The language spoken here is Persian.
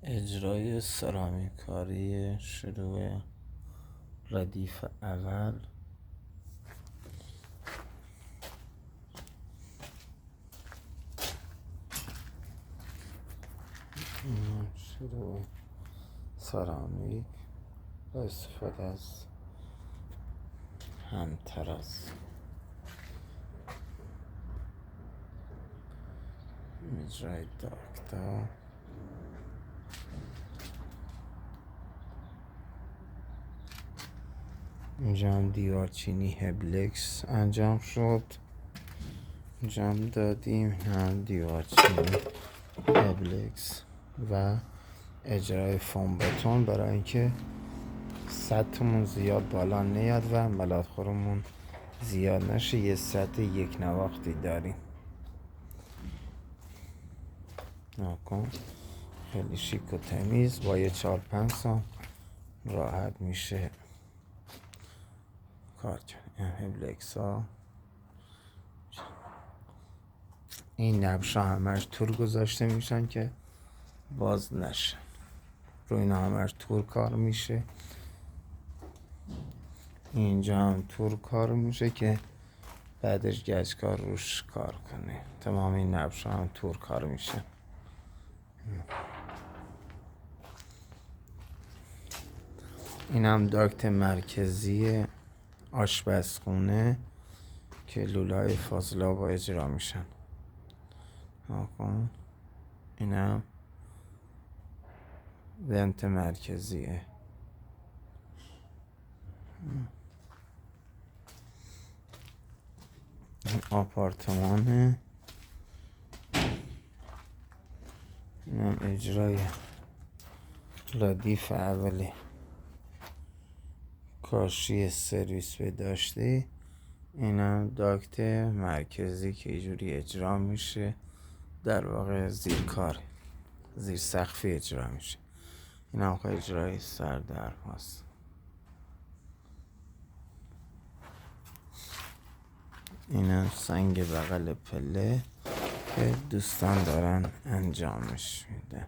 اجرای سرامیکاری شروع ردیف اول. شروع سرامیک با استفاده از همتراز. اجرای داکتا. اینجا هم دیوارچینی هبلکس انجام شد، انجام دادیم. هم دیوارچینی هبلکس و اجرای فوم بتون برای اینکه سطحمون زیاد بالا نیاد و ملاتخورمون زیاد نشه. یه سطح یک نواختی داریم. نکن خیلی شیک و تمیز با یه 4-5 سام راحت میشه کار کرد. هبلکس ها این نبش ها همش تور گذاشته میشن که باز نشه. روی اینا همش تور کار میشه. اینجا هم تور کار میشه که بعدش گچکار روش کار کنه. تمام این نبش ها هم تور کار میشه. این هم داکت مرکزی آشپزخونه که لوله‌های فاضلاب اجرا میشن. این هم ونت مرکزیه. این آپارتمانه. این هم اجرای ردیف اولی کاشی سرویس به داشتی. این هم داکت مرکزی که اینجوری اجرا میشه، در واقع زیر کار، زیر سقفی اجرا میشه. این هم اجرای سردرم هست. این هم سنگ بغل پله که دوستان دارن انجامش میده.